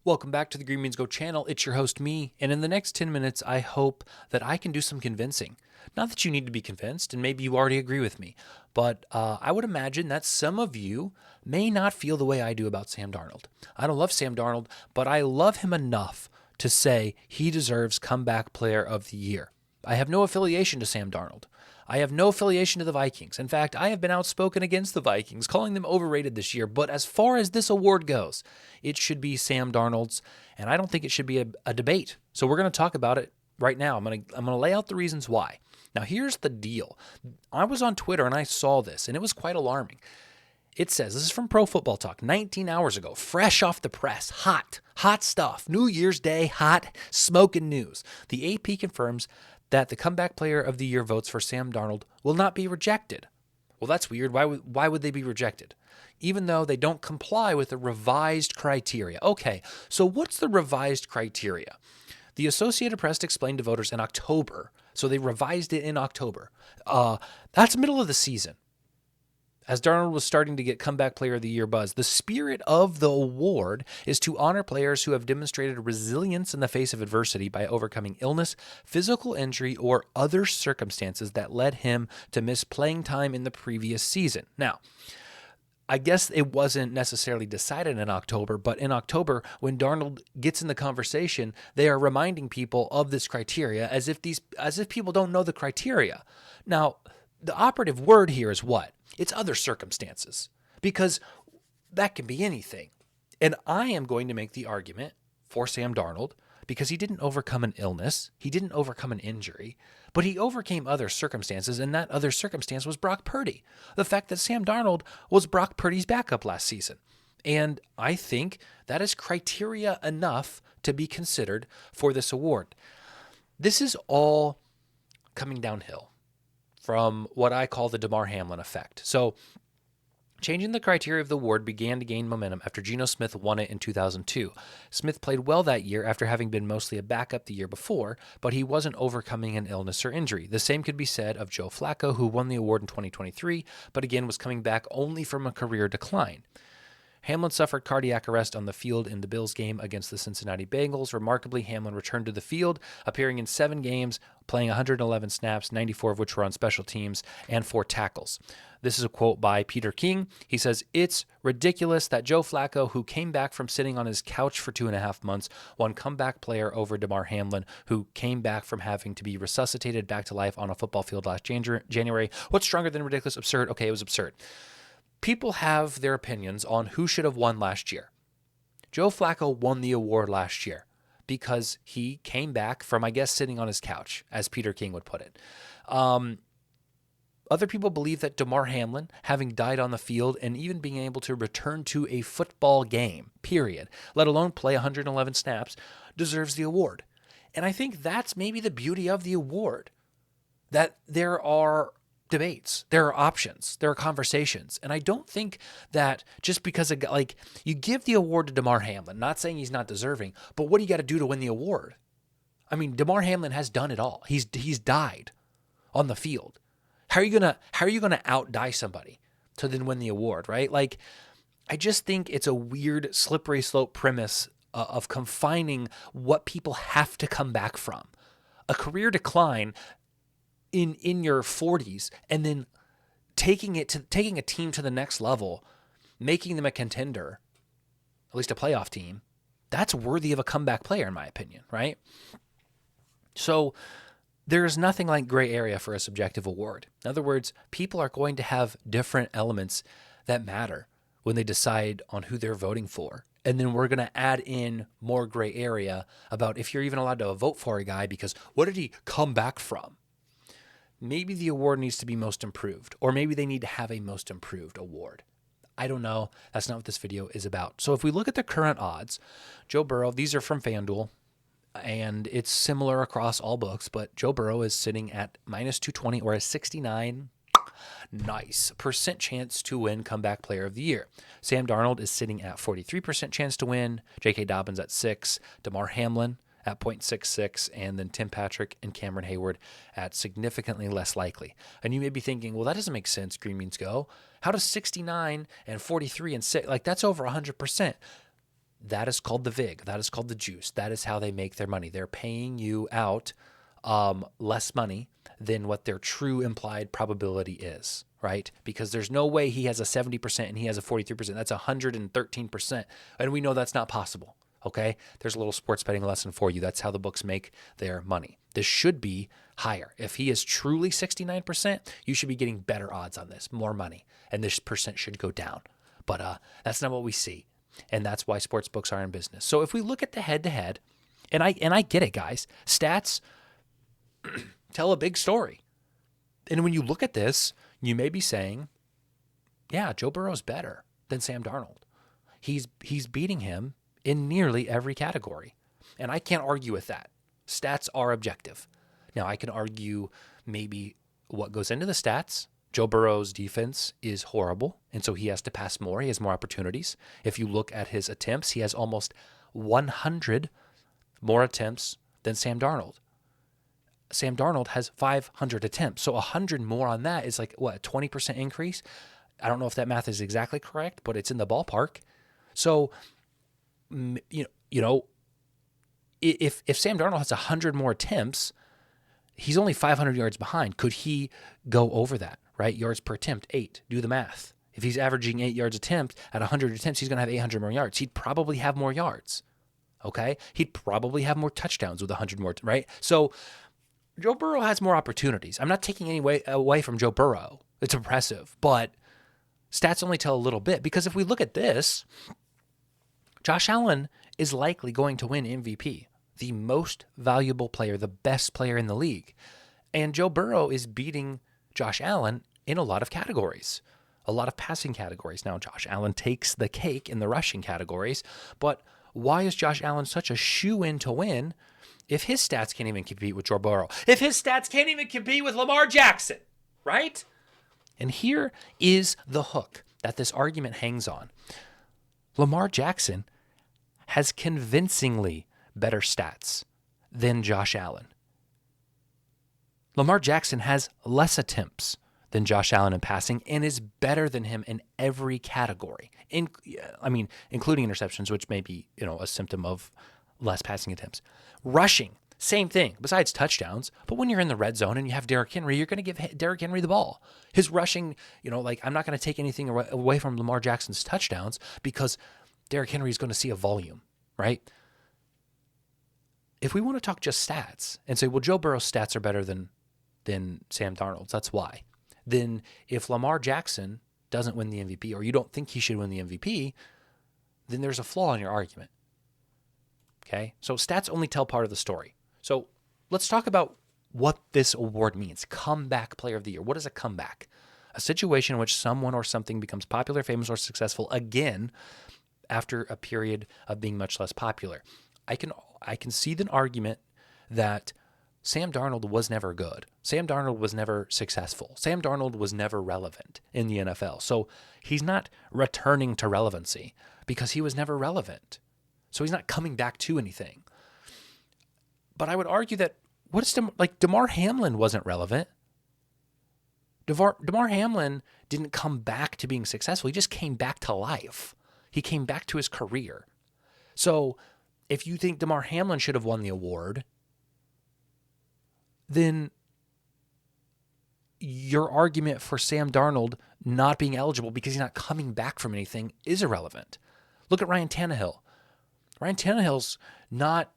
Welcome back to the Green Beans Go channel. It's your host, me, and in the next 10 minutes, I hope that I can do some convincing. Not that you need to be convinced, and maybe you already agree with me, but I would imagine that some of you may not feel the way I do about Sam Darnold. I don't love Sam Darnold, but I love him enough to say he deserves Comeback Player of the Year. I have no affiliation to Sam Darnold. I have no affiliation to the Vikings. In fact, I have been outspoken against the Vikings, calling them overrated this year. But as far as this award goes, it should be Sam Darnold's, and I don't think it should be a debate. So we're going to talk about it right now. I'm going to lay out the reasons why. Now, here's the deal. I was on Twitter and I saw this, and it was quite alarming. It says, this is from Pro Football Talk, 19 hours ago, fresh off the press, hot stuff, New Year's Day, hot, smoking news. The AP confirms that the Comeback Player of the Year votes for Sam Darnold will not be rejected. Well, that's weird. Why would they be rejected? Even though they don't comply with the revised criteria. Okay, so what's the revised criteria? The Associated Press explained to voters in October, so they revised it in October. That's middle of the season. As Darnold was starting to get Comeback Player of the Year buzz, the spirit of the award is to honor players who have demonstrated resilience in the face of adversity by overcoming illness, physical injury, or other circumstances that led him to miss playing time in the previous season. Now, I guess it wasn't necessarily decided in October, but in October, when Darnold gets in the conversation, they are reminding people of this criteria as if people don't know the criteria. Now, the operative word here is what? It's other circumstances, because that can be anything. And I am going to make the argument for Sam Darnold because he didn't overcome an illness, he didn't overcome an injury, but he overcame other circumstances, and that other circumstance was Brock Purdy. The fact that Sam Darnold was Brock Purdy's backup last season. And I think that is criteria enough to be considered for this award. This is all coming downhill from what I call the DEMAR HAMLIN effect. So changing the criteria of the award began to gain momentum after Geno Smith won it in 2002. Smith played well that year after having been mostly a backup the year before, but he wasn't overcoming an illness or injury. The same could be said of Joe Flacco, who won the award in 2023, but again was coming back only from a career decline. Hamlin suffered cardiac arrest on the field in the Bills game against the Cincinnati Bengals. Remarkably, Hamlin returned to the field, appearing in 7 games, playing 111 snaps, 94 of which were on special teams, and 4 tackles. This is a quote by Peter King. He says, "It's ridiculous that Joe Flacco, who came back from sitting on his couch for 2.5 months, won Comeback Player over DEMAR HAMLIN, who came back from having to be resuscitated back to life on a football field last January. What's stronger than ridiculous? Absurd. Okay, it was absurd." People have their opinions on who should have won last year. Joe Flacco won the award last year because he came back from, I guess, sitting on his couch, as Peter King would put it. Other people believe that DEMAR HAMLIN, having died on the field and even being able to return to a football game, period, let alone play 111 snaps, deserves the award. And I think that's maybe the beauty of the award, that there are debates, there are options, there are conversations. And I don't think that just because you give the award to DEMAR HAMLIN, not saying he's not deserving, but what do you got to do to win the award? I mean, DEMAR HAMLIN has done it all. He's died on the field. How are you gonna outdie somebody to then win the award, right? I just think it's a weird slippery slope premise of confining what people have to come back from. A career decline in your 40s, and then taking a team to the next level, making them a contender, at least a playoff team, that's worthy of a comeback player, in my opinion, right? So there is nothing like gray area for a subjective award. In other words, people are going to have different elements that matter when they decide on who they're voting for. And then we're going to add in more gray area about if you're even allowed to vote for a guy because what did he come back from? Maybe the award needs to be most improved, or maybe they need to have a most improved award. I don't know. That's not what this video is about. So if we look at the current odds, Joe Burrow, these are from FanDuel, and it's similar across all books, but Joe Burrow is sitting at minus 220 or a 69% chance to win Comeback Player of the Year. Sam Darnold is sitting at 43% chance to win, J.K. Dobbins at 6, DEMAR HAMLIN at 0.66, and then Tim Patrick and Cameron Hayward at significantly less likely. And you may be thinking, well, that doesn't make sense, Green Beans Go. How does 69 and 43 and 6, that's over 100%. That is called the VIG. That is called the juice. That is how they make their money. They're paying you out less money than what their true implied probability is, right? Because there's no way he has a 70% and he has a 43%. That's 113%. And we know that's not possible, okay? There's a little sports betting lesson for you. That's how the books make their money. This should be higher. If he is truly 69%, you should be getting better odds on this, more money. And this percent should go down. But that's not what we see. And that's why sports books are in business. So if we look at the head-to-head, and I get it, guys, stats tell a big story. And when you look at this, you may be saying, yeah, Joe Burrow's better than Sam Darnold. He's beating him in nearly every category. And I can't argue with that. Stats are objective. Now, I can argue maybe what goes into the stats. Joe Burrow's defense is horrible, and so he has to pass more. He has more opportunities. If you look at his attempts, he has almost 100 more attempts than Sam Darnold. Sam Darnold has 500 attempts, so 100 more on that is like, what, a 20% increase? I don't know if that math is exactly correct, but it's in the ballpark. So, you know, if Sam Darnold has 100 more attempts, he's only 500 yards behind. Could he go over that, right? Yards per attempt, 8. Do the math. If he's averaging 8 yards attempt at 100 attempts, he's going to have 800 more yards. He'd probably have more yards, okay? He'd probably have more touchdowns with 100 more, right? So Joe Burrow has more opportunities. I'm not taking any way away from Joe Burrow. It's impressive, but stats only tell a little bit, because if we look at this, Josh Allen is likely going to win MVP, the most valuable player, the best player in the league. And Joe Burrow is beating Josh Allen in a lot of categories, a lot of passing categories. Now, Josh Allen takes the cake in the rushing categories, but why is Josh Allen such a shoo-in to win if his stats can't even compete with Joe Burrow? If his stats can't even compete with Lamar Jackson, right? And here is the hook that this argument hangs on. Lamar Jackson has convincingly better stats than Josh Allen. Lamar Jackson has less attempts than Josh Allen in passing and is better than him in every category. Including interceptions, which may be, a symptom of less passing attempts. Rushing, same thing, besides touchdowns. But when you're in the red zone and you have Derrick Henry, you're going to give Derrick Henry the ball. His rushing, I'm not going to take anything away from Lamar Jackson's touchdowns because Derrick Henry is going to see a volume, right? If we want to talk just stats and say, well, Joe Burrow's stats are better than Sam Darnold's, that's why. Then if Lamar Jackson doesn't win the MVP, or you don't think he should win the MVP, then there's a flaw in your argument. Okay? So stats only tell part of the story. So let's talk about what this award means. Comeback Player of the Year. What is a comeback? A situation in which someone or something becomes popular, famous, or successful again after a period of being much less popular. I can see the argument that Sam Darnold was never good. Sam Darnold was never successful. Sam Darnold was never relevant in the NFL. So he's not returning to relevancy because he was never relevant. So he's not coming back to anything. But I would argue that DEMAR HAMLIN wasn't relevant. DEMAR HAMLIN didn't come back to being successful. He just came back to life. He came back to his career. So if you think DEMAR HAMLIN should have won the award, then your argument for Sam Darnold not being eligible because he's not coming back from anything is irrelevant. Look at Ryan Tannehill. Ryan Tannehill's not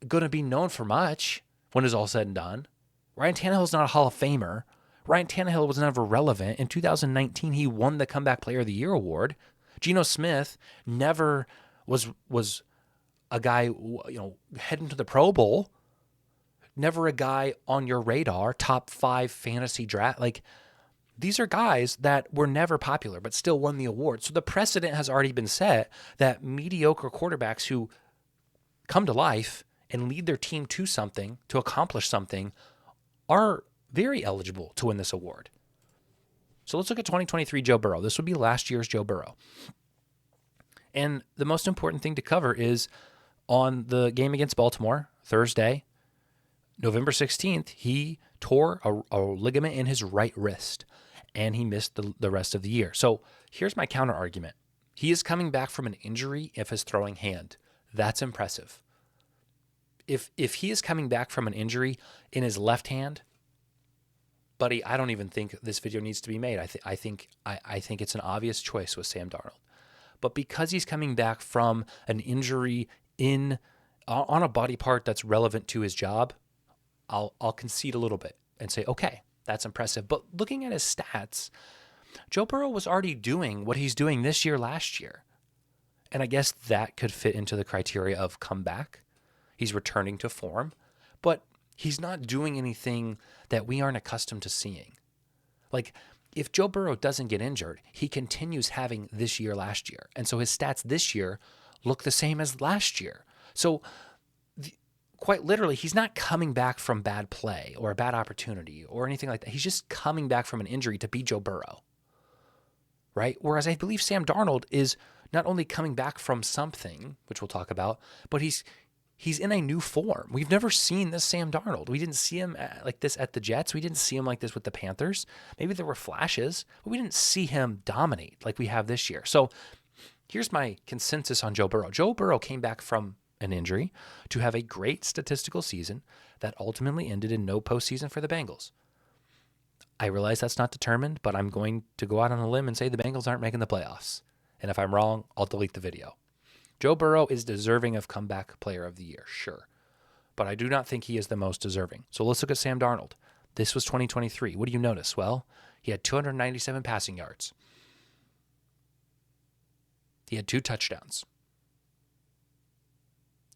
going to be known for much when it's all said and done. Ryan Tannehill's not a Hall of Famer. Ryan Tannehill was never relevant. In 2019, he won the Comeback Player of the Year award. Geno Smith never was a guy, heading to the Pro Bowl. Never a guy on your radar, top 5 fantasy draft. These are guys that were never popular, but still won the award. So the precedent has already been set that mediocre quarterbacks who come to life and lead their team to something, to accomplish something, are very eligible to win this award. So let's look at 2023 Joe Burrow. This would be last year's Joe Burrow. And the most important thing to cover is on the game against Baltimore, Thursday, November 16th, he tore a ligament in his right wrist, and he missed the rest of the year. So here's my counter argument. He is coming back from an injury of his throwing hand. That's impressive. If he is coming back from an injury in his left hand, buddy, I don't even think this video needs to be made. I think it's an obvious choice with Sam Darnold. But because he's coming back from an injury on a body part that's relevant to his job, I'll concede a little bit and say, okay, that's impressive. But looking at his stats, Joe Burrow was already doing what he's doing this year last year. And I guess that could fit into the criteria of comeback. He's returning to form, but he's not doing anything that we aren't accustomed to seeing. Like, if Joe Burrow doesn't get injured, he continues having this year last year. And so his stats this year look the same as last year. So quite literally, he's not coming back from bad play or a bad opportunity or anything like that. He's just coming back from an injury to be Joe Burrow, right? Whereas I believe Sam Darnold is not only coming back from something, which we'll talk about, but he's in a new form. We've never seen this Sam Darnold. We didn't see him like this at the Jets. We didn't see him like this with the Panthers. Maybe there were flashes, but we didn't see him dominate like we have this year. So here's my consensus on Joe Burrow. Joe Burrow came back from an injury to have a great statistical season that ultimately ended in no postseason for the Bengals. I realize that's not determined, but I'm going to go out on a limb and say the Bengals aren't making the playoffs. And if I'm wrong, I'll delete the video. Joe Burrow is deserving of comeback player of the year, sure. But I do not think he is the most deserving. So let's look at Sam Darnold. This was 2023. What do you notice? Well, he had 297 passing yards. He had 2 touchdowns.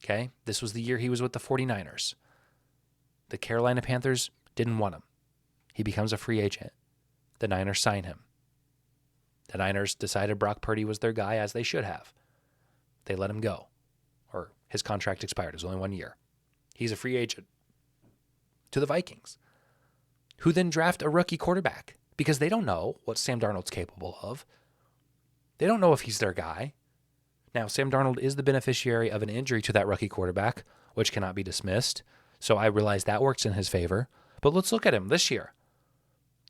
Okay, this was the year he was with the 49ers. The Carolina Panthers didn't want him. He becomes a free agent. The Niners sign him. The Niners decided Brock Purdy was their guy, as they should have. They let him go, or his contract expired. It was only 1 year. He's a free agent to the Vikings, who then draft a rookie quarterback because they don't know what Sam Darnold's capable of. They don't know if he's their guy. Now, Sam Darnold is the beneficiary of an injury to that rookie quarterback, which cannot be dismissed. So I realize that works in his favor. But let's look at him this year.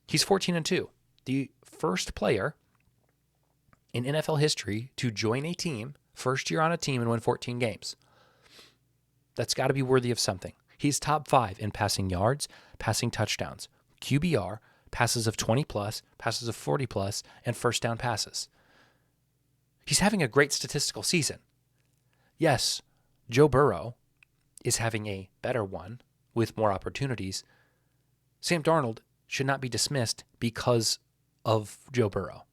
He's 14-2, the first player in NFL history to join a team, first year on a team, and win 14 games. That's got to be worthy of something. He's top 5 in passing yards, passing touchdowns, QBR, passes of 20+, passes of 40+, and first down passes. He's having a great statistical season. Yes, Joe Burrow is having a better one with more opportunities. Sam Darnold should not be dismissed because of Joe Burrow.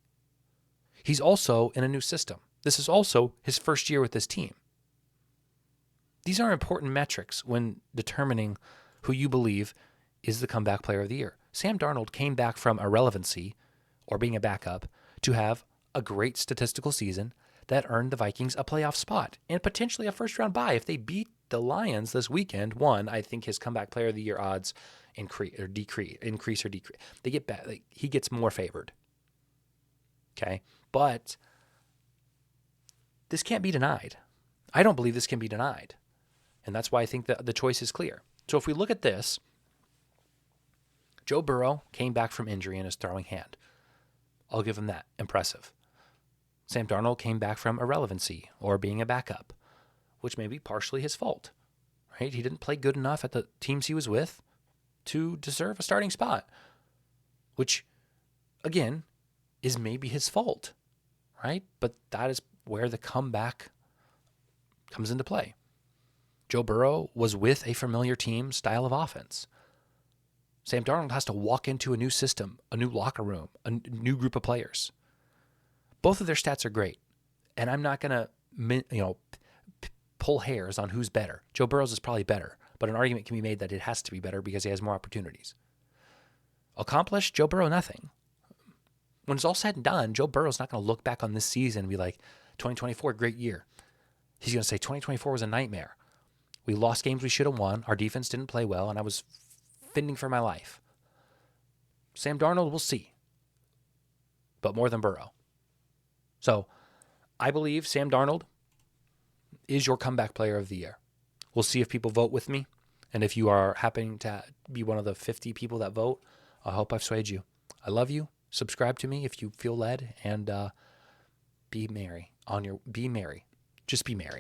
He's also in a new system. This is also his first year with this team. These are important metrics when determining who you believe is the comeback player of the year. Sam Darnold came back from irrelevancy, or being a backup, to have a great statistical season that earned the Vikings a playoff spot and potentially a first-round bye. If they beat the Lions this weekend, I think his comeback player of the year odds increase or decrease. They get back. He gets more favored. Okay, but this can't be denied. I don't believe this can be denied, and that's why I think that the choice is clear. So if we look at this, Joe Burrow came back from injury in his throwing hand. I'll give him that. Impressive. Sam Darnold came back from irrelevancy or being a backup, which may be partially his fault, right? He didn't play good enough at the teams he was with to deserve a starting spot, which, again, is maybe his fault, right? But that is where the comeback comes into play. Joe Burrow was with a familiar team style of offense. Sam Darnold has to walk into a new system, a new locker room, a new group of players. Both of their stats are great, and I'm not going to, pull hairs on who's better. Joe Burrow's is probably better, but an argument can be made that it has to be better because he has more opportunities. Accomplished, Joe Burrow, nothing. When it's all said and done, Joe Burrow's not going to look back on this season and be like, 2024, great year. He's going to say 2024 was a nightmare. We lost games we should have won. Our defense didn't play well, and I was fending for my life. Sam Darnold, we'll see. But more than Burrow. So I believe Sam Darnold is your comeback player of the year. We'll see if people vote with me. And if you are happening to be one of the 50 people that vote, I hope I've swayed you. I love you. Subscribe to me if you feel led. And Be merry. Be merry. Just be merry.